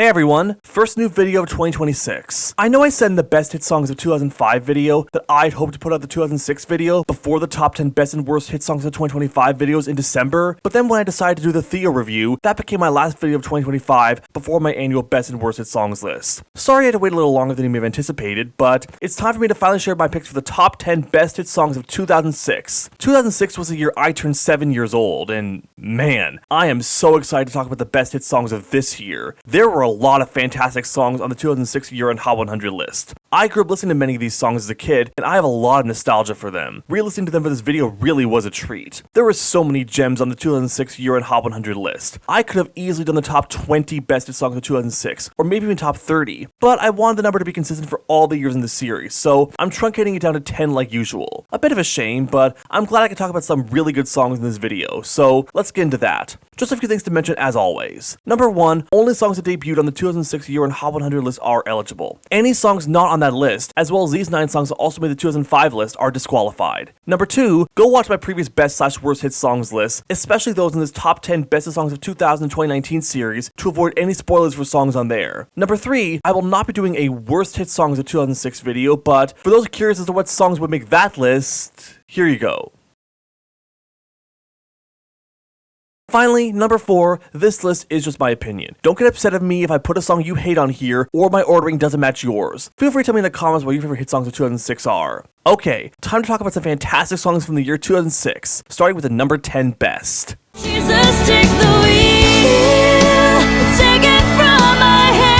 Hey everyone, first new video of 2026. I know I said in the best hit songs of 2005 video that I'd hoped to put out the 2006 video before the top 10 best and worst hit songs of 2025 videos in December, but then when I decided to do the Theo review, that became my last video of 2025 before my annual best and worst hit songs list. Sorry I had to wait a little longer than you may have anticipated, but it's time for me to finally share my picks for the top 10 best hit songs of 2006. 2006 was the year I turned 7 years old, and man, I am so excited to talk about the best hit songs of this year. There were a lot of fantastic songs on the 2006 year-end Hot 100 list. I grew up listening to many of these songs as a kid, and I have a lot of nostalgia for them. Re-listening to them for this video really was a treat. There were so many gems on the 2006 year-end Hot 100 list. I could have easily done the top 20 best hit songs of 2006, or maybe even top 30, but I wanted the number to be consistent for all the years in the series, so I'm truncating it down to 10 like usual. A bit of a shame, but I'm glad I could talk about some really good songs in this video, so let's get into that. Just a few things to mention as always. Number 1, only songs that debuted on the 2006 year-end Hot 100 list are eligible. Any songs not on that list, as well as these 9 songs that also made the 2005 list, are disqualified. Number 2, go watch my previous best/worst hit songs list, especially those in this top 10 best hit songs of 2000 and 2019 series, to avoid any spoilers for songs on there. Number 3, I will not be doing a worst hit songs of 2006 video, but for those curious as to what songs would make that list, here you go. Finally, number 4, this list is just my opinion. Don't get upset at me if I put a song you hate on here or my ordering doesn't match yours. Feel free to tell me in the comments what your favorite hit songs of 2006 are. Okay, time to talk about some fantastic songs from the year 2006, starting with the number 10 best. Jesus, take the wheel, take it from my hands.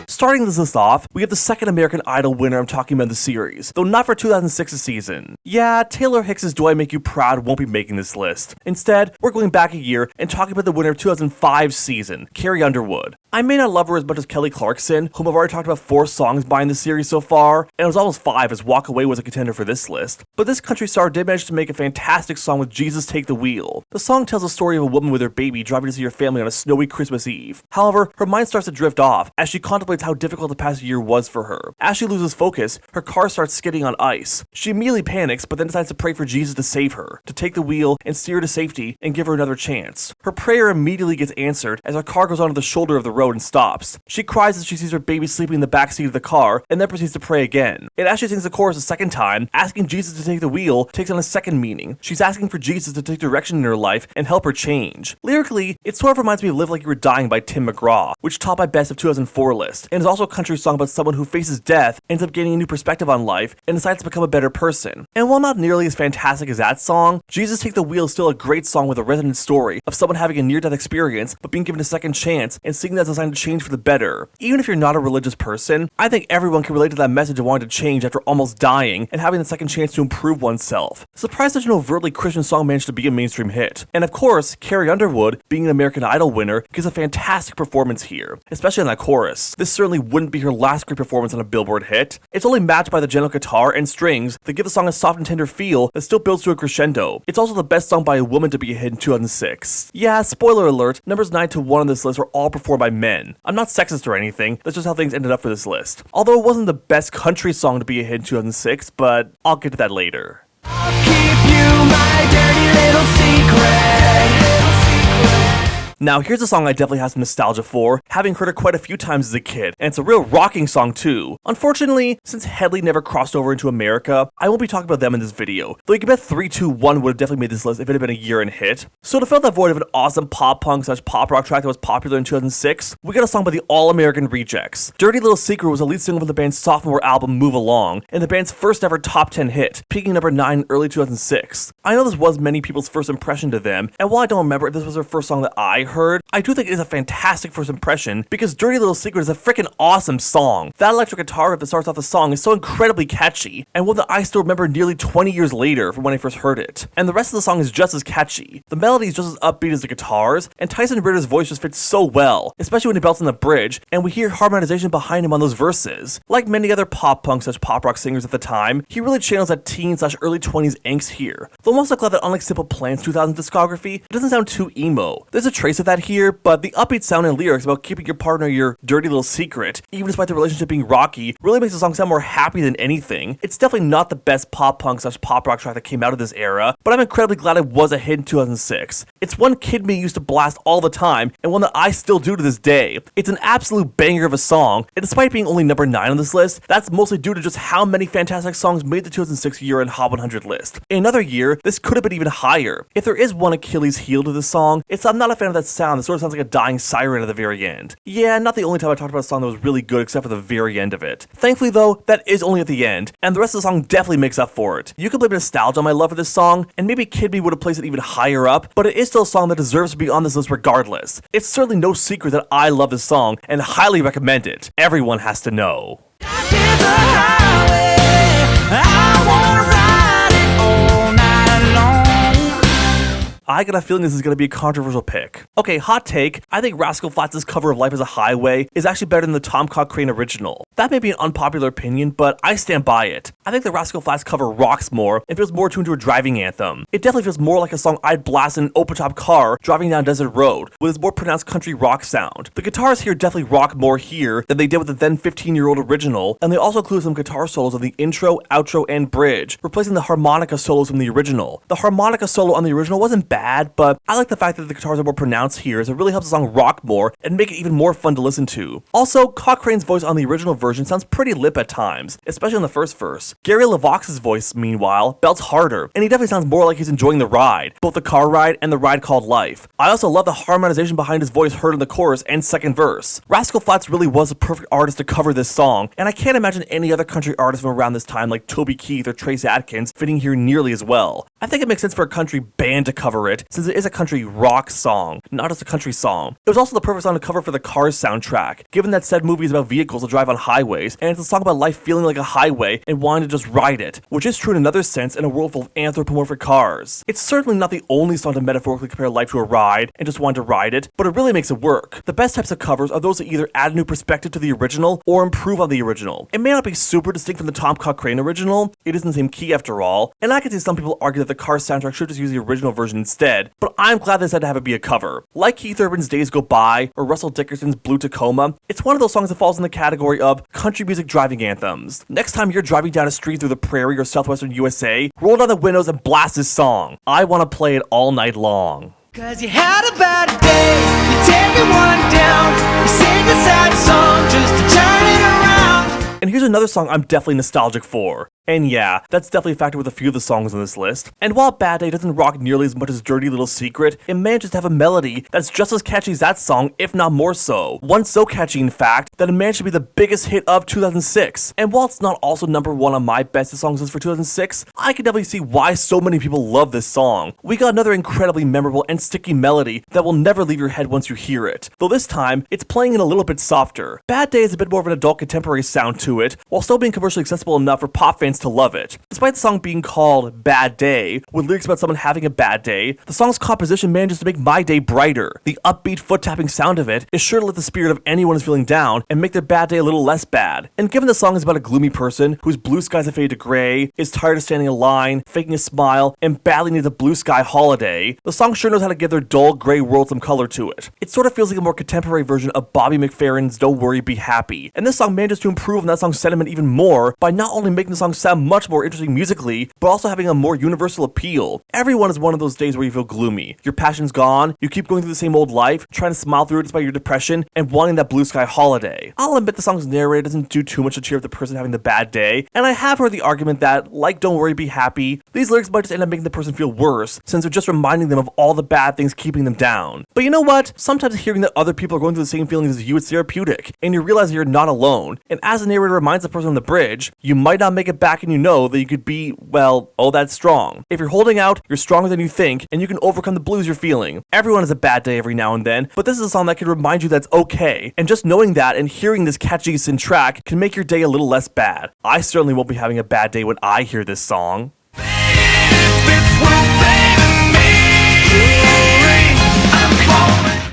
Starting this list off, we have the second American Idol winner I'm talking about in the series, though not for 2006's season. Yeah, Taylor Hicks' Do I Make You Proud won't be making this list. Instead, we're going back a year and talking about the winner of 2005's season, Carrie Underwood. I may not love her as much as Kelly Clarkson, whom I've already talked about 4 songs by in the series so far, and it was almost 5 as Walk Away was a contender for this list. But this country star did manage to make a fantastic song with Jesus Take the Wheel. The song tells the story of a woman with her baby driving to see her family on a snowy Christmas Eve. However, her mind starts to drift off as she contemplates how difficult the past year was for her. As she loses focus, her car starts skidding on ice. She immediately panics, but then decides to pray for Jesus to save her, to take the wheel and steer her to safety and give her another chance. Her prayer immediately gets answered as her car goes onto the shoulder of the road and stops. She cries as she sees her baby sleeping in the backseat of the car and then proceeds to pray again. It actually sings the chorus a second time, asking Jesus to take the wheel takes on a second meaning. She's asking for Jesus to take direction in her life and help her change. Lyrically, it sort of reminds me of Live Like You Were Dying by Tim McGraw, which topped my best of 2004 list, and is also a country song about someone who faces death, ends up gaining a new perspective on life, and decides to become a better person. And while not nearly as fantastic as that song, Jesus Take the Wheel is still a great song with a resonant story of someone having a near-death experience but being given a second chance and seeing that's designed to change for the better. Even if you're not a religious person, I think everyone can relate to that message of wanting to change after almost dying and having the second chance to improve oneself. Surprised such an overtly Christian song managed to be a mainstream hit. And of course, Carrie Underwood, being an American Idol winner, gives a fantastic performance here, especially on that chorus. This certainly wouldn't be her last great performance on a Billboard hit. It's only matched by the gentle guitar and strings that give the song a soft and tender feel that still builds to a crescendo. It's also the best song by a woman to be a hit in 2006. Yeah, spoiler alert, numbers 9 to 1 on this list are all performed by men. I'm not sexist or anything, that's just how things ended up for this list. Although it wasn't the best country song to be a hit in 2006, but I'll get to that later. I'll keep you my dirty little secret. Now, here's a song I definitely have some nostalgia for, having heard it quite a few times as a kid, and it's a real rocking song too. Unfortunately, since Headley never crossed over into America, I won't be talking about them in this video, though you can bet 3-2-1 would have definitely made this list if it had been a year-end hit. So to fill that void of an awesome pop-punk/pop rock track that was popular in 2006, we got a song by the All-American Rejects. Dirty Little Secret was the lead single from the band's sophomore album Move Along, and the band's first ever top 10 hit, peaking number 9 in early 2006. I know this was many people's first impression to them, and while I don't remember if this was their first song that I heard, I do think it is a fantastic first impression because Dirty Little Secret is a freaking awesome song. That electric guitar riff that starts off the song is so incredibly catchy, and one that I still remember nearly 20 years later from when I first heard it. And the rest of the song is just as catchy. The melody is just as upbeat as the guitars, and Tyson Ritter's voice just fits so well, especially when he belts on the bridge, and we hear harmonization behind him on those verses. Like many other pop-punk/pop rock singers at the time, he really channels that teen/early 20s angst here. Though I'm also glad that unlike Simple Plan's 2000 discography, it doesn't sound too emo. There's a trace trace of that here, but the upbeat sound and lyrics about keeping your partner your dirty little secret, even despite the relationship being rocky, really makes the song sound more happy than anything. It's definitely not the best pop punk / pop rock track that came out of this era, but I'm incredibly glad it was a hit in 2006. It's one Kid Me used to blast all the time, and one that I still do to this day. It's an absolute banger of a song, and despite being only number 9 on this list, that's mostly due to just how many fantastic songs made the 2006 year-end Hot 100 list. In another year, this could have been even higher. If there is one Achilles heel to this song, I'm not a fan of that sound that sort of sounds like a dying siren at the very end. Yeah, not the only time I talked about a song that was really good except for the very end of it. Thankfully though, that is only at the end, and the rest of the song definitely makes up for it. You can blame nostalgia on my love for this song, and maybe Kid Me would have placed it even higher up, but it is still a song that deserves to be on this list regardless. It's certainly no secret that I love this song, and highly recommend it. Everyone has to know. I got a feeling this is going to be a controversial pick. Okay, hot take. I think Rascal Flatts' cover of Life is a Highway is actually better than the Tom Cochrane original. That may be an unpopular opinion, but I stand by it. I think the Rascal Flatts cover rocks more and feels more tuned to a driving anthem. It definitely feels more like a song I'd blast in an open-top car driving down desert road, with its more pronounced country rock sound. The guitars here definitely rock more here than they did with the then 15-year-old original, and they also include some guitar solos of the intro, outro, and bridge, replacing the harmonica solos from the original. The harmonica solo on the original wasn't bad, but I like the fact that the guitars are more pronounced here, as it really helps the song rock more and make it even more fun to listen to. Also, Cochrane's voice on the original version sounds pretty lip at times, especially on the first verse. Gary LeVox's voice, meanwhile, belts harder, and he definitely sounds more like he's enjoying the ride, both the car ride and the ride called life. I also love the harmonization behind his voice heard in the chorus and second verse. Rascal Flatts really was the perfect artist to cover this song, and I can't imagine any other country artist from around this time like Toby Keith or Trace Adkins fitting here nearly as well. I think it makes sense for a country band to cover it, since it is a country rock song, not just a country song. It was also the perfect song to cover for the Cars soundtrack, given that said movie is about vehicles that drive on highways, and it's a song about life feeling like a highway and wanting to just ride it, which is true in another sense in a world full of anthropomorphic cars. It's certainly not the only song to metaphorically compare life to a ride and just want to ride it, but it really makes it work. The best types of covers are those that either add a new perspective to the original or improve on the original. It may not be super distinct from the Tom Cochrane original, it is in the same key after all, and I can see some people argue that the Cars soundtrack should just use the original version instead, but I'm glad they decided to have it be a cover. Like Keith Urban's Days Go By or Russell Dickerson's Blue Tacoma, it's one of those songs that falls in the category of country music driving anthems. Next time you're driving down a street through the prairie or southwestern USA, roll down the windows and blast this song. I want to play it all night long. Cause you had a bad day, you take it one down, you sing a sad song just to turn it around. And here's another song I'm definitely nostalgic for. And yeah, that's definitely a factor with a few of the songs on this list. And while Bad Day doesn't rock nearly as much as Dirty Little Secret, it manages to have a melody that's just as catchy as that song, if not more so. One so catchy, in fact, that it managed to be the biggest hit of 2006. And while it's not also number 1 on my best of songs list for 2006, I can definitely see why so many people love this song. We got another incredibly memorable and sticky melody that will never leave your head once you hear it. Though this time, it's playing it a little bit softer. Bad Day is a bit more of an adult contemporary sound to it, while still being commercially accessible enough for pop fans to love it. Despite the song being called Bad Day, with lyrics about someone having a bad day, the song's composition manages to make my day brighter. The upbeat foot-tapping sound of it is sure to lift the spirit of anyone who's feeling down and make their bad day a little less bad. And given the song is about a gloomy person whose blue skies have faded to gray, is tired of standing in line, faking a smile, and badly needs a blue sky holiday, the song sure knows how to give their dull gray world some color to it. It sort of feels like a more contemporary version of Bobby McFerrin's Don't Worry, Be Happy. And this song manages to improve on that song's sentiment even more by not only making the song sound much more interesting musically, but also having a more universal appeal. Everyone is one of those days where you feel gloomy. Your passion's gone, you keep going through the same old life, trying to smile through it despite your depression, and wanting that blue sky holiday. I'll admit the song's narrator doesn't do too much to cheer up the person having the bad day, and I have heard the argument that, like Don't Worry, Be Happy, these lyrics might just end up making the person feel worse, since they're just reminding them of all the bad things keeping them down. But you know what? Sometimes hearing that other people are going through the same feelings as you is therapeutic, and you realize you're not alone. And as the narrator reminds the person on the bridge, you might not make it back, and you know that you could be, well, oh, that's strong. If you're holding out, you're stronger than you think, and you can overcome the blues you're feeling. Everyone has a bad day every now and then, but this is a song that can remind you that's okay. And just knowing that and hearing this catchy synth track can make your day a little less bad. I certainly won't be having a bad day when I hear this song.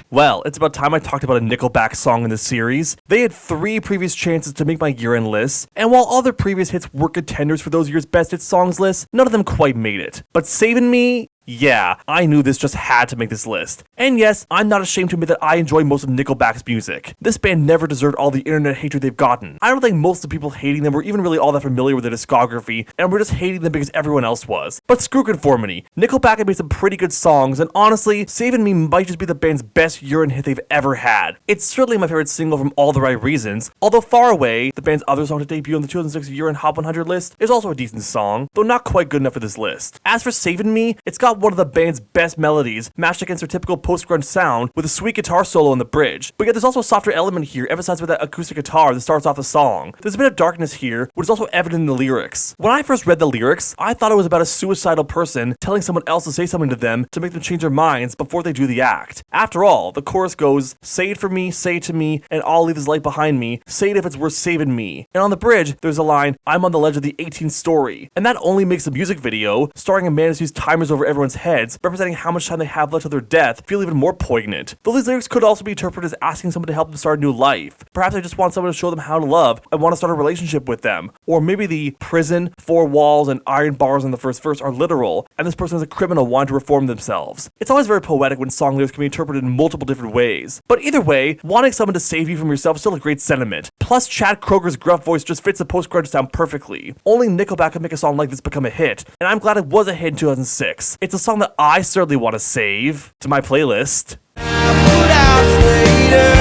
Well, it's about time I talked about a Nickelback song in this series. They had 3 previous chances to make my year-end list, and while all their previous hits were contenders for those year's best hit songs list, none of them quite made it. But Savin' Me, Yeah, I knew this just had to make this list. And yes, I'm not ashamed to admit that I enjoy most of Nickelback's music. This band never deserved all the internet hatred they've gotten. I don't think most of the people hating them were even really all that familiar with their discography, and were just hating them because everyone else was. But screw conformity. Nickelback have made some pretty good songs, and honestly, Savin' Me might just be the band's best urine hit they've ever had. It's certainly my favorite single from All the Right Reasons, although Far Away, the band's other song to debut on the 2006 Urine Hot 100 list, is also a decent song, though not quite good enough for this list. As for Savin' Me, it's got one of the band's best melodies, matched against their typical post-grunge sound, with a sweet guitar solo on the bridge. But yet there's also a softer element here, emphasized with that acoustic guitar that starts off the song. There's a bit of darkness here, which is also evident in the lyrics. When I first read the lyrics, I thought it was about a suicidal person telling someone else to say something to them to make them change their minds before they do the act. After all, the chorus goes, "Say it for me, say it to me, and I'll leave this light behind me. Say it if it's worth saving me." And on the bridge, there's a line, "I'm on the ledge of the 18th story." And that only makes the music video, starring a man who sees timers over everyone's heads, representing how much time they have left to their death, feel even more poignant. Though these lyrics could also be interpreted as asking someone to help them start a new life. Perhaps they just want someone to show them how to love and want to start a relationship with them. Or maybe the prison, four walls, and iron bars in the first verse are literal, and this person is a criminal wanting to reform themselves. It's always very poetic when song lyrics can be interpreted in multiple different ways. But either way, wanting someone to save you from yourself is still a great sentiment. Plus, Chad Kroger's gruff voice just fits the post-grunge sound perfectly. Only Nickelback could make a song like this become a hit, and I'm glad it was a hit in 2006. It's a song that I certainly want to save to my playlist. Put out later,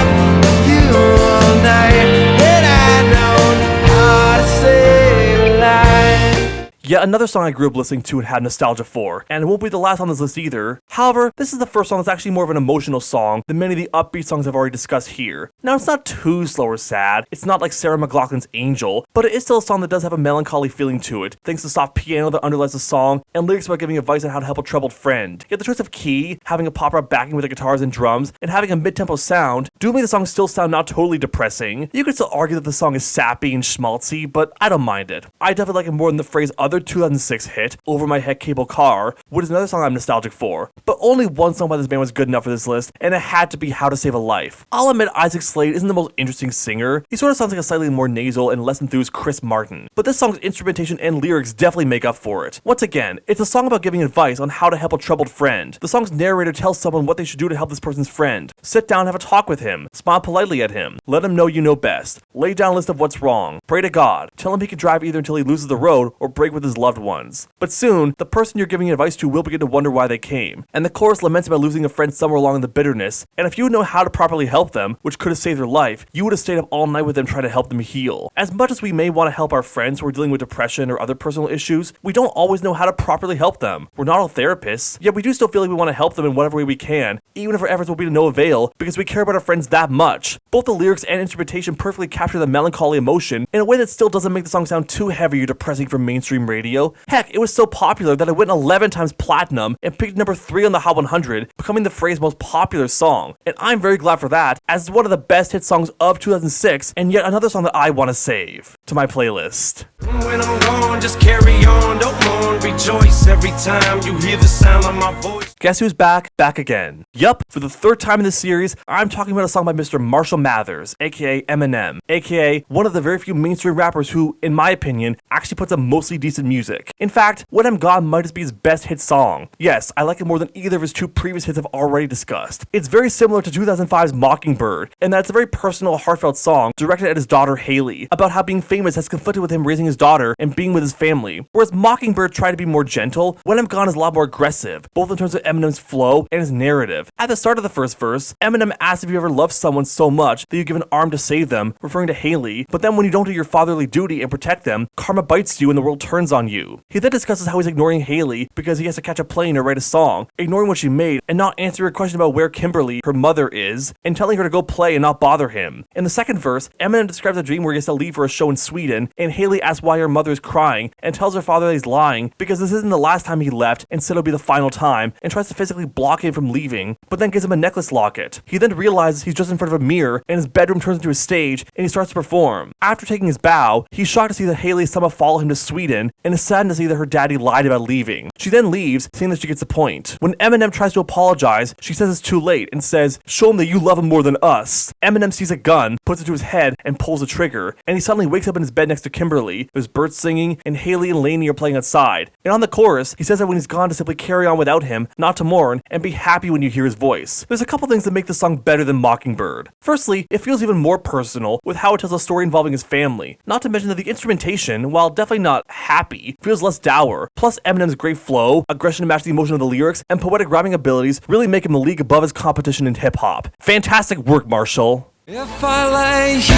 you all night, and I know how to save a life. Yet another song I grew up listening to and had nostalgia for, and it won't be the last on this list either. However, this is the first song that's actually more of an emotional song than many of the upbeat songs I've already discussed here. Now, it's not too slow or sad, it's not like Sarah McLachlan's Angel, but it is still a song that does have a melancholy feeling to it, thanks to the soft piano that underlies the song, and lyrics about giving advice on how to help a troubled friend. Yet the choice of key, having a pop rock backing with the guitars and drums, and having a mid-tempo sound, do make the song still sound not totally depressing. You could still argue that the song is sappy and schmaltzy, but I don't mind it. I definitely like it more than the phrase other 2006 hit, Over My Head Cable Car, which is another song I'm nostalgic for. But only one song by this band was good enough for this list, and it had to be How to Save a Life. I'll admit Isaac Slade isn't the most interesting singer. He sort of sounds like a slightly more nasal and less enthused Chris Martin. But this song's instrumentation and lyrics definitely make up for it. Once again, it's a song about giving advice on how to help a troubled friend. The song's narrator tells someone what they should do to help this person's friend. Sit down and have a talk with him. Smile politely at him. Let him know you know best. Lay down a list of what's wrong. Pray to God. Tell him he can drive either until he loses the road or break with his loved ones. But soon, the person you're giving advice to will begin to wonder why they came. And the chorus laments about losing a friend somewhere along in the bitterness. And if you would know how to properly help them, which could have saved their life, you would have stayed up all night with them trying to help them heal. As much as we may want to help our friends who are dealing with depression or other personal issues, we don't always know how to properly help them. We're not all therapists, yet we do still feel like we want to help them in whatever way we can, even if our efforts will be to no avail, because we care about our friends that much. Both the lyrics and instrumentation perfectly capture the melancholy emotion in a way that still doesn't make the song sound too heavy or depressing for mainstream radio. Heck, it was so popular that it went 11 times platinum and peaked number 3 on the Hot 100, becoming the phrase most popular song. And I'm very glad for that, as it's one of the best hit songs of 2006, and yet another song that I want to save to my playlist. When I'm gone, just carry on, don't mourn, rejoice every time you hear the sound of my voice. Guess who's back? Back again. Yup, for the third time in this series, I'm talking about a song by Mr. Marshall Mathers, aka Eminem, aka one of the very few mainstream rappers who, in my opinion, actually puts up mostly decent music. In fact, When I'm Gone might just be his best hit song. Yes, I like it more than either of his two previous hits I've already discussed. It's very similar to 2005's Mockingbird, in that it's a very personal, heartfelt song directed at his daughter Haley, about how being famous has conflicted with him raising his daughter and being with his family. Whereas Mockingbird tried to be more gentle, When I'm Gone is a lot more aggressive, both in terms of Eminem's flow and his narrative. At the start of the first verse, Eminem asks if you ever loved someone so much that you give an arm to save them, referring to Haley, but then when you don't do your fatherly duty and protect them, karma bites you and the world turns on you. He then discusses how he's ignoring Haley because he has to catch a plane or write a song, ignoring what she made and not answering a question about where Kimberly, her mother, is, and telling her to go play and not bother him. In the second verse, Eminem describes a dream where he has to leave for a show in Sweden, and Haley asks why her mother is crying and tells her father that he's lying because this isn't the last time he left and said it'll be the final time, and tries to physically block him from leaving, but then gives him a necklace locket. He then realizes he's just in front of a mirror and his bedroom turns into a stage and he starts to perform. After taking his bow, he's shocked to see that Haley somehow followed him to Sweden and is saddened to see that her daddy lied about leaving. She then leaves, saying that she gets the point. When Eminem tries to apologize, she says it's too late and says, "Show him that you love him more than us." Eminem sees a gun, puts it to his head, and pulls the trigger, and he suddenly wakes up up in his bed next to Kimberly. There's birds singing, and Haley and Lainey are playing outside. And on the chorus, he says that when he's gone to simply carry on without him, not to mourn, and be happy when you hear his voice. There's a couple things that make this song better than Mockingbird. Firstly, it feels even more personal with how it tells a story involving his family. Not to mention that the instrumentation, while definitely not happy, feels less dour. Plus, Eminem's great flow, aggression to match the emotion of the lyrics, and poetic rhyming abilities really make him a league above his competition in hip-hop. Fantastic work, Marshall. If I lay here,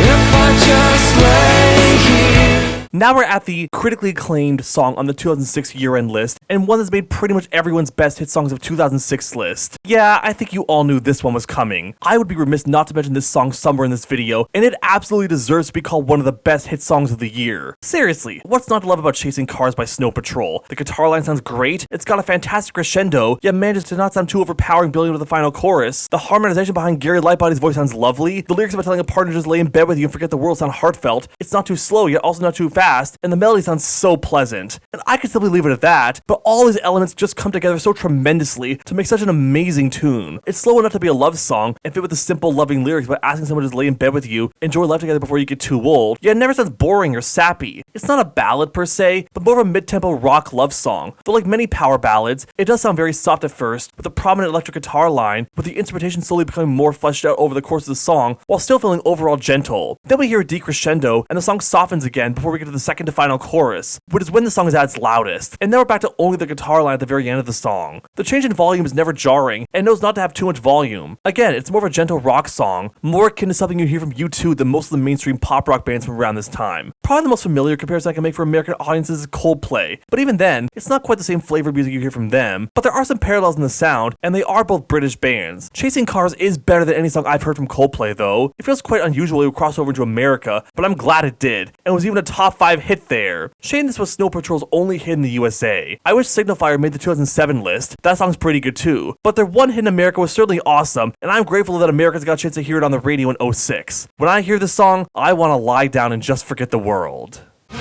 if I just lay here. Now we're at the critically acclaimed song on the 2006 year-end list, and one that's made pretty much everyone's best hit songs of 2006 list. Yeah, I think you all knew this one was coming. I would be remiss not to mention this song somewhere in this video, and it absolutely deserves to be called one of the best hit songs of the year. Seriously, what's not to love about Chasing Cars by Snow Patrol? The guitar line sounds great, it's got a fantastic crescendo, yet manages to not sound too overpowering building to the final chorus. The harmonization behind Gary Lightbody's voice sounds lovely, the lyrics about telling a partner to just lay in bed with you and forget the world sound heartfelt, it's not too slow yet also not too fast, and the melody sounds so pleasant. And I could simply leave it at that, but all these elements just come together so tremendously to make such an amazing tune. It's slow enough to be a love song and fit with the simple, loving lyrics about asking someone to just lay in bed with you, enjoy life together before you get too old, yet it never sounds boring or sappy. It's not a ballad per se, but more of a mid-tempo rock love song. Though like many power ballads, it does sound very soft at first, with a prominent electric guitar line, with the instrumentation slowly becoming more fleshed out over the course of the song, while still feeling overall gentle. Then we hear a decrescendo, and the song softens again before we get to the second to final chorus, which is when the song is at its loudest, and then we're back to only the guitar line at the very end of the song. The change in volume is never jarring, and knows not to have too much volume. Again, it's more of a gentle rock song, more akin to something you hear from U2 than most of the mainstream pop rock bands from around this time. Probably the most familiar comparison I can make for American audiences is Coldplay, but even then, it's not quite the same flavor of music you hear from them, but there are some parallels in the sound, and they are both British bands. Chasing Cars is better than any song I've heard from Coldplay though. It feels quite unusual to cross over into America, but I'm glad it did, and was even a top 5 hit there. Shame this was Snow Patrol's only hit in the USA. I wish Signal Fire made the 2007 list, that song's pretty good too, but their one hit in America was certainly awesome, and I'm grateful that Americans got a chance to hear it on the radio in 2006. When I hear this song, I want to lie down and just forget the world. Oh,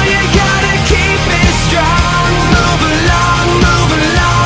you gotta keep it strong. Move along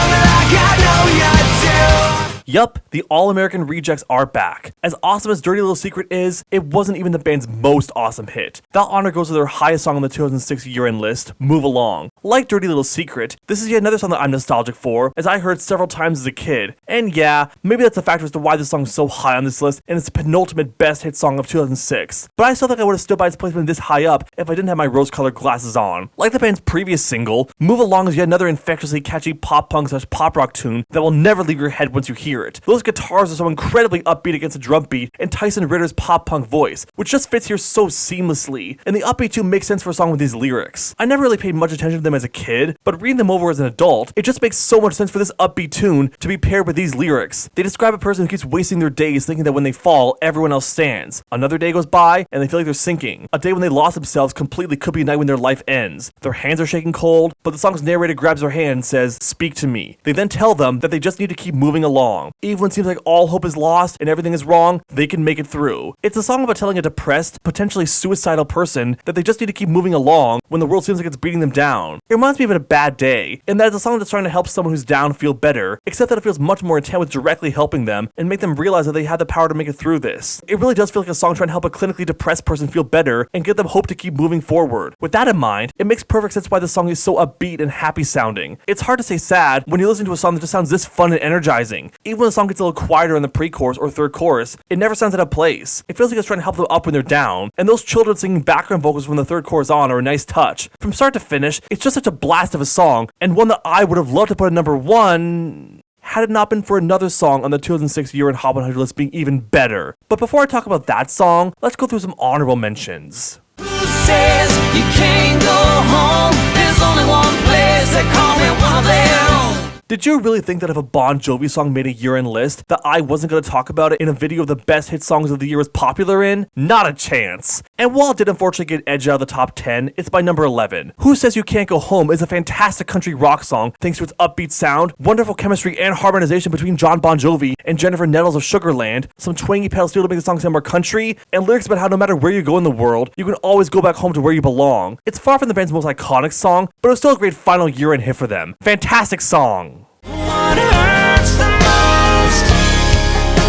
like I know you do. Yup, the All-American Rejects are back. As awesome as Dirty Little Secret is, it wasn't even the band's most awesome hit. That honor goes to their highest song on the 2006 year-end list, Move Along. Like Dirty Little Secret, this is yet another song that I'm nostalgic for, as I heard several times as a kid. And yeah, maybe that's a factor as to why this song is so high on this list, and it's the penultimate best hit song of 2006. But I still think I would have stood by its placement this high up if I didn't have my rose-colored glasses on. Like the band's previous single, Move Along is yet another infectiously catchy pop-punk/pop rock tune that will never leave your head once you hear it. Those guitars are so incredibly upbeat against the drum beat and Tyson Ritter's pop-punk voice, which just fits here so seamlessly, and the upbeat tune makes sense for a song with these lyrics. I never really paid much attention to them as a kid, but reading them over as an adult, it just makes so much sense for this upbeat tune to be paired with these lyrics. They describe a person who keeps wasting their days thinking that when they fall, everyone else stands. Another day goes by, and they feel like they're sinking. A day when they lost themselves completely could be a night when their life ends. Their hands are shaking cold, but the song's narrator grabs their hand and says, "Speak to me." They then tell them that they just need to keep moving along. Even when it seems like all hope is lost and everything is wrong, they can make it through. It's a song about telling a depressed, potentially suicidal person that they just need to keep moving along when the world seems like it's beating them down. It reminds me of A Bad Day, and that it's a song that's trying to help someone who's down feel better, except that it feels much more intent with directly helping them and make them realize that they have the power to make it through this. It really does feel like a song trying to help a clinically depressed person feel better and give them hope to keep moving forward. With that in mind, it makes perfect sense why the song is so upbeat and happy sounding. It's hard to say sad when you listen to a song that just sounds this fun and energizing. Even when the song gets a little quieter in the pre-chorus or third chorus, it never sounds out of place. It feels like it's trying to help them up when they're down, and those children singing background vocals from the third chorus on are a nice touch. From start to finish, it's just such a blast of a song, and one that I would have loved to put at number 1 had it not been for another song on the 2006 year-end Hot 100 list being even better. But before I talk about that song, let's go through some honorable mentions. Who says you can't go home? There's only one place, they call me one of them. Did you really think that if a Bon Jovi song made a year-end list, that I wasn't going to talk about it in a video of the best hit songs of the year was popular in? Not a chance. And while it did unfortunately get edged out of the top 10, it's by number 11. Who Says You Can't Go Home is a fantastic country rock song thanks to its upbeat sound, wonderful chemistry and harmonization between John Bon Jovi and Jennifer Nettles of Sugarland, some twangy pedal steel to make the song sound more country, and lyrics about how no matter where you go in the world, you can always go back home to where you belong. It's far from the band's most iconic song, but it was still a great final year-end hit for them. Fantastic song. What hurts the most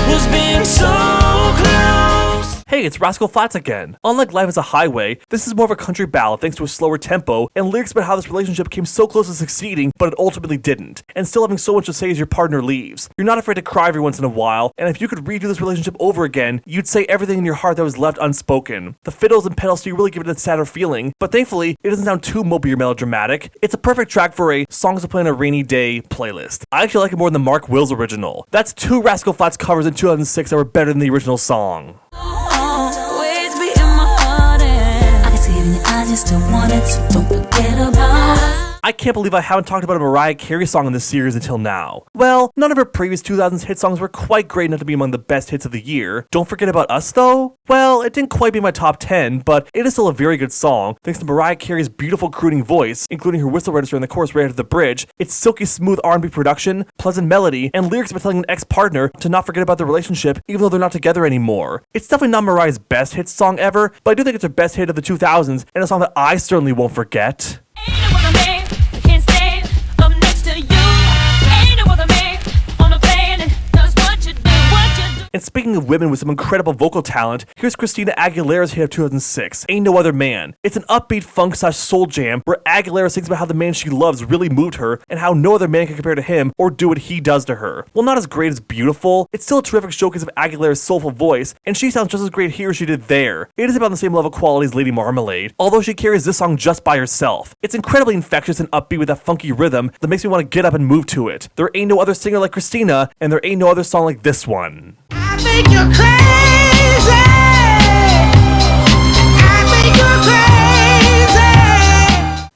was being so close. hey, it's Rascal Flatts again. Unlike Life is a Highway, this is more of a country ballad thanks to a slower tempo and lyrics about how this relationship came so close to succeeding, but it ultimately didn't, and still having so much to say as your partner leaves. You're not afraid to cry every once in a while, and if you could redo this relationship over again, you'd say everything in your heart that was left unspoken. The fiddles and pedals do really give it a sadder feeling, but thankfully, it doesn't sound too mopey or melodramatic. It's a perfect track for a songs to play on a rainy day playlist. I actually like it more than the Mark Wills original. That's 2 Rascal Flatts covers in 2006 that were better than the original song. Always be in my heart, and I can see it in your eyes, you still want it, so don't forget about it. I can't believe I haven't talked about a Mariah Carey song in this series until now. Well, none of her previous 2000s hit songs were quite great enough to be among the best hits of the year. Don't Forget About Us though? Well, it didn't quite be my top 10, but it is still a very good song, thanks to Mariah Carey's beautiful crooning voice, including her whistle register in the chorus right after the bridge, its silky smooth R&B production, pleasant melody, and lyrics about telling an ex-partner to not forget about the relationship even though they're not together anymore. It's definitely not Mariah's best hit song ever, but I do think it's her best hit of the 2000s, and a song that I certainly won't forget. Ain't no other man that can stand up next to you. Ain't no other man on the planet does what you do, what you do. And speaking of women with some incredible vocal talent, here's Christina Aguilera's hit of 2006, Ain't No Other Man. It's an upbeat funk/soul jam where Aguilera sings about how the man she loves really moved her and how no other man can compare to him or do what he does to her. While not as great as Beautiful, it's still a terrific showcase of Aguilera's soulful voice, and she sounds just as great here as she did there. It is about the same level of quality as Lady Marmalade, although she carries this song just by herself. It's incredibly infectious and upbeat with that funky rhythm that makes me want to get up and move to it. There ain't no other singer like Christina, and there ain't no other song like this one. I think you're crazy. I think you're crazy.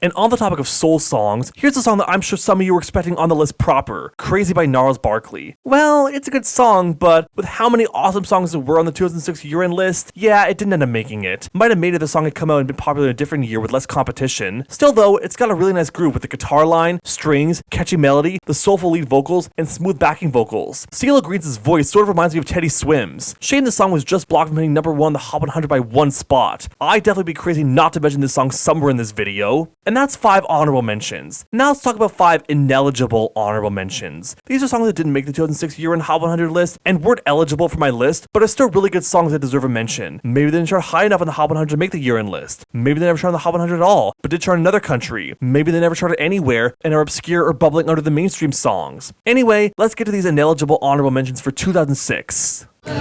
And on the topic of soul songs, here's a song that I'm sure some of you were expecting on the list proper, Crazy by Gnarls Barkley. Well, it's a good song, but with how many awesome songs there were on the 2006 year-end list, yeah, it didn't end up making it. Might have made it if the song had come out and been popular in a different year with less competition. Still though, it's got a really nice groove with the guitar line, strings, catchy melody, the soulful lead vocals, and smooth backing vocals. CeeLo Green's voice sort of reminds me of Teddy Swims. Shame the song was just blocked from hitting number 1 on the Hot 100 by 1 spot. I'd definitely be crazy not to mention this song somewhere in this video. And that's 5 honorable mentions. Now let's talk about 5 ineligible honorable mentions. These are songs that didn't make the 2006 year-end Hot 100 list and weren't eligible for my list, but are still really good songs that deserve a mention. Maybe they didn't chart high enough on the Hot 100 to make the year-end list. Maybe they never charted on the Hot 100 at all, but did chart in another country. Maybe they never charted anywhere and are obscure or bubbling under the mainstream songs. Anyway, let's get to these ineligible honorable mentions for 2006. I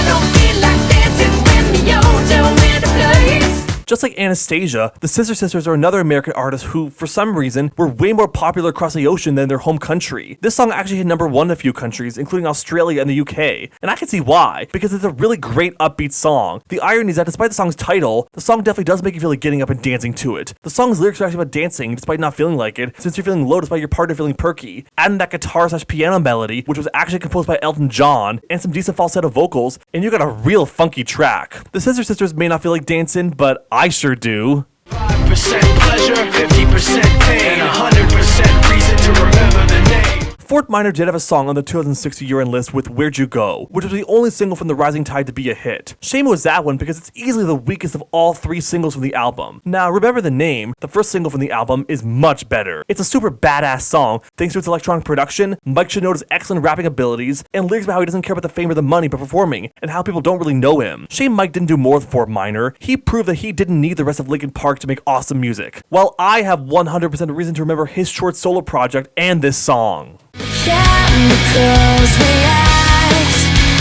don't feel like dancing when you're doing the place. Just like Anastasia, the Sister Sisters are another American artist who, for some reason, were way more popular across the ocean than their home country. This song actually hit number 1 in a few countries, including Australia and the UK. And I can see why, because it's a really great upbeat song. The irony is that despite the song's title, the song definitely does make you feel like getting up and dancing to it. The song's lyrics are actually about dancing, despite not feeling like it, since you're feeling low despite your partner feeling perky. Add in that guitar/piano melody, which was actually composed by Elton John, and some decent falsetto vocals, and you got a real funky track. The Sister Sisters may not feel like dancing, but I sure do. 5% pleasure, 50% pain, 100% reason to remember the name. Fort Minor did have a song on the 2006 year-end list with Where'd You Go, which was the only single from the Rising Tide to be a hit. Shame it was that one because it's easily the weakest of all 3 singles from the album. Now, Remember the Name, the first single from the album, is much better. It's a super badass song thanks to its electronic production, Mike Shinoda's excellent rapping abilities, and lyrics about how he doesn't care about the fame or the money but performing, and how people don't really know him. Shame Mike didn't do more with Fort Minor. He proved that he didn't need the rest of Linkin Park to make awesome music. While I have 100% reason to remember his short solo project and this song. Chemicals react.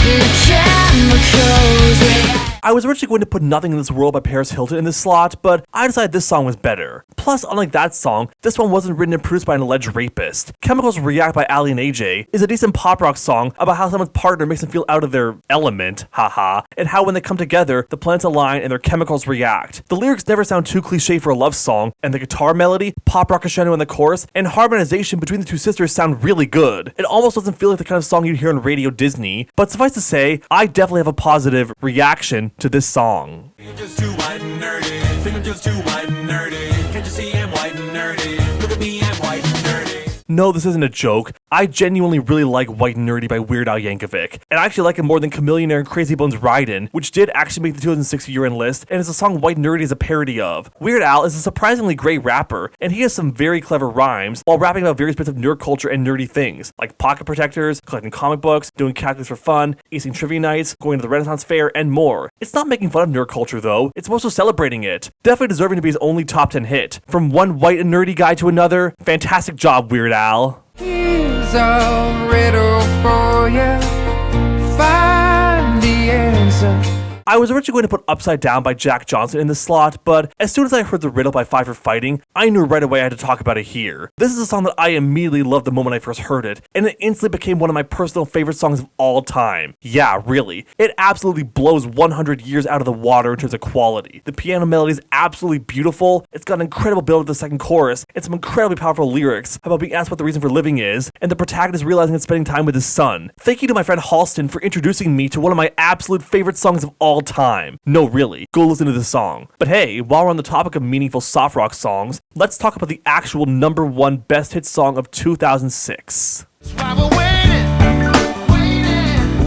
The chemicals react. I was originally going to put Nothing in This World by Paris Hilton in this slot, but I decided this song was better. Plus, unlike that song, this one wasn't written and produced by an alleged rapist. Chemicals React by Ali and AJ is a decent pop rock song about how someone's partner makes them feel out of their element, haha, and how when they come together, the planets align and their chemicals react. The lyrics never sound too cliche for a love song, and the guitar melody, pop rock crescendo in the chorus, and harmonization between the 2 sisters sound really good. It almost doesn't feel like the kind of song you'd hear on Radio Disney, but suffice to say, I definitely have a positive reaction to this song. I'm just too white and nerdy. Think I'm just too white and nerdy. Can't you see I'm white and nerdy? Look at me, I'm white and nerdy. No, this isn't a joke. I genuinely really like White Nerdy by Weird Al Yankovic, and I actually like it more than Chameleonaire and Crazy Bones Ridin', which did actually make the 2006 year-end list, and is a song White Nerdy is a parody of. Weird Al is a surprisingly great rapper, and he has some very clever rhymes while rapping about various bits of nerd culture and nerdy things, like pocket protectors, collecting comic books, doing calculus for fun, acing trivia nights, going to the Renaissance Fair, and more. It's not making fun of nerd culture though, it's more so celebrating it. Definitely deserving to be his only top 10 hit. From one white and nerdy guy to another, fantastic job, Weird Al. Here's a riddle for you. Find the answer. I was originally going to put Upside Down by Jack Johnson in this slot, but as soon as I heard the riddle by Five for Fighting, I knew right away I had to talk about it here. This is a song that I immediately loved the moment I first heard it, and it instantly became one of my personal favorite songs of all time. Yeah, really. It absolutely blows 100 years out of the water in terms of quality. The piano melody is absolutely beautiful, it's got an incredible build to the second chorus, and some incredibly powerful lyrics about being asked what the reason for living is, and the protagonist realizing and spending time with his son. Thank you to my friend Halston for introducing me to one of my absolute favorite songs of all time. No, really, go listen to this song. But hey, while we're on the topic of meaningful soft rock songs, let's talk about the actual #1 best hit song of 2006. That's why we're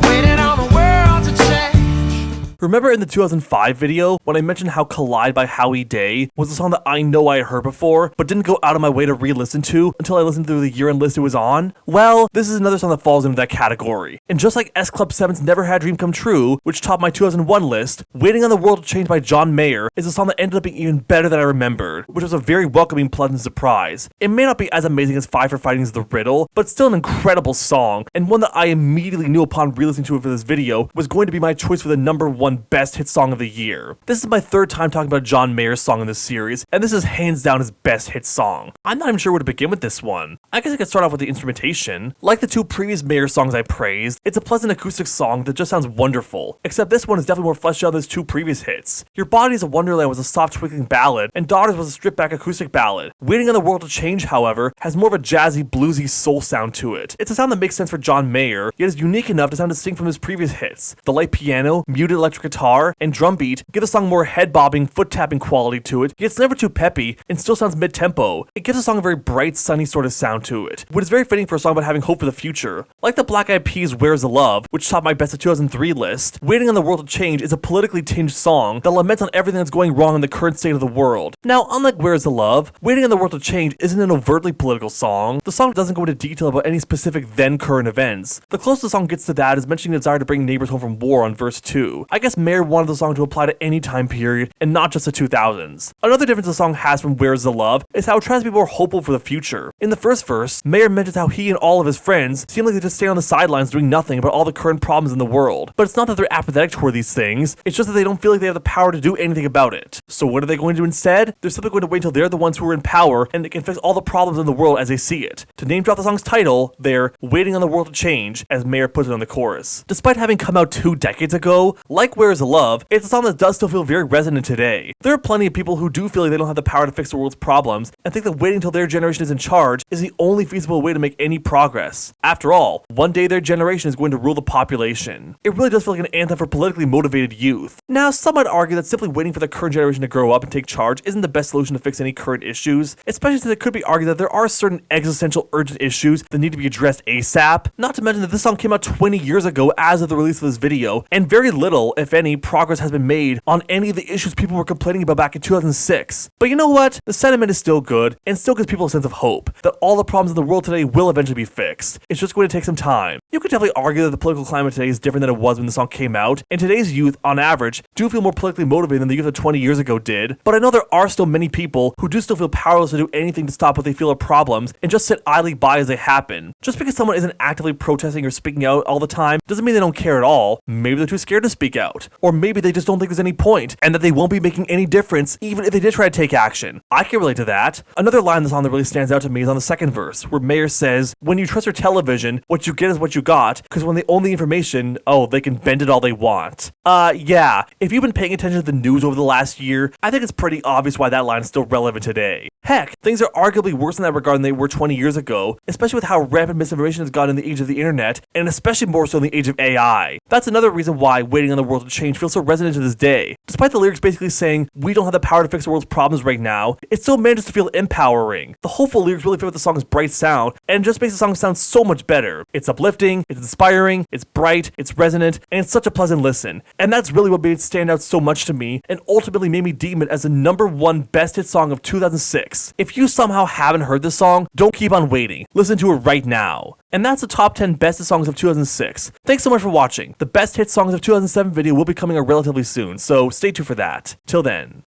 waiting on the world to change. Remember in the 2005 video when I mentioned how Collide by Howie Day was a song that I know I had heard before, but didn't go out of my way to re-listen to until I listened through the year-end list it was on? Well, this is another song that falls into that category. And just like S Club 7's Never Had a Dream Come True, which topped my 2001 list, Waiting on the World to Change by John Mayer is a song that ended up being even better than I remembered, which was a very welcoming, pleasant surprise. It may not be as amazing as Five for Fighting's The Riddle, but still an incredible song, and one that I immediately knew upon re-listening to it for this video was going to be my choice for the #1 best hit song of the year. This is my third time talking about John Mayer's song in this series, and this is hands down his best hit song. I'm not even sure where to begin with this one. I guess I could start off with the instrumentation. Like the two previous Mayer songs I praised, it's a pleasant acoustic song that just sounds wonderful, except this one is definitely more fleshed out than his two previous hits. Your Body is a Wonderland was a soft twinkling ballad, and Daughters was a stripped back acoustic ballad. Waiting on the World to Change, however, has more of a jazzy, bluesy soul sound to it. It's a sound that makes sense for John Mayer, yet is unique enough to sound distinct from his previous hits. The light piano, muted electric guitar, and drum beat give the song more head-bobbing, foot-tapping quality to it, yet it's never too peppy, and still sounds mid-tempo. It gives the song a very bright, sunny sort of sound to it, which is very fitting for a song about having hope for the future. Like the Black Eyed Peas' Where's the Love, which topped my best of 2003 list, Waiting on the World to Change is a politically tinged song that laments on everything that's going wrong in the current state of the world. Now, unlike Where's the Love, Waiting on the World to Change isn't an overtly political song. The song doesn't go into detail about any specific then current events. The closest the song gets to that is mentioning the desire to bring neighbors home from war on verse 2. I guess Mayer wanted the song to apply to any time period and not just the 2000s. Another difference the song has from Where's the Love is how it tries to be more hopeful for the future. In the first verse, Mayer mentions how he and all of his friends seem like they just stay on the sidelines doing nothing about all the current problems in the world. But it's not that they're apathetic toward these things, it's just that they don't feel like they have the power to do anything about it. So what are they going to do instead? They're simply going to wait until they're the ones who are in power and they can fix all the problems in the world as they see it. To name drop the song's title, they're waiting on the world to change, as Mayer puts it on the chorus. Despite having come out 2 decades ago, like Where's the Love, it's a song that does still feel very resonant today. There are plenty of people who do feel like they don't have the power to fix the world's problems and think that waiting until their generation is in charge is the only feasible way to make any progress. After all, one day their generation is going to rule the population. It really does feel like an anthem for politically motivated youth. Now, some might argue that simply waiting for the current generation to grow up and take charge isn't the best solution to fix any current issues, especially since it could be argued that there are certain existential urgent issues that need to be addressed ASAP. Not to mention that this song came out 20 years ago as of the release of this video, and very little, if any, progress has been made on any of the issues people were complaining about back in 2006. But you know what? The sentiment is still good, and still gives people a sense of hope that all the problems in the world today will eventually be fixed. It's just going to take some time. You could definitely argue that the political climate today is different than it was when the song came out, and today's youth, on average, do feel more politically motivated than the youth of 20 years ago did, but I know there are still many people who do still feel powerless to do anything to stop what they feel are problems and just sit idly by as they happen. Just because someone isn't actively protesting or speaking out all the time doesn't mean they don't care at all. Maybe they're too scared to speak out, or maybe they just don't think there's any point, and that they won't be making any difference even if they did try to take action. I can relate to that. Another line in the song that really stands out to me is on the second verse, where Mayer says, when you trust your television, what you get is what you got, because when they own the information, oh, they can bend it all they want. Yeah, if you've been paying attention to the news over the last year, I think it's pretty obvious why that line is still relevant today. Heck, things are arguably worse in that regard than they were 20 years ago, especially with how rampant misinformation has gone in the age of the internet, and especially more so in the age of AI. That's another reason why Waiting on the World to to change feels so resonant to this day. Despite the lyrics basically saying, we don't have the power to fix the world's problems right now, it still manages to feel empowering. The hopeful lyrics really fit with the song's bright sound, and just makes the song sound so much better. It's uplifting, it's inspiring, it's bright, it's resonant, and it's such a pleasant listen. And that's really what made it stand out so much to me, and ultimately made me deem it as the #1 best hit song of 2006. If you somehow haven't heard this song, don't keep on waiting. Listen to it right now. And that's the top 10 best hit songs of 2006. Thanks so much for watching. The best hit songs of 2007 video will be coming out relatively soon, so stay tuned for that. Till then.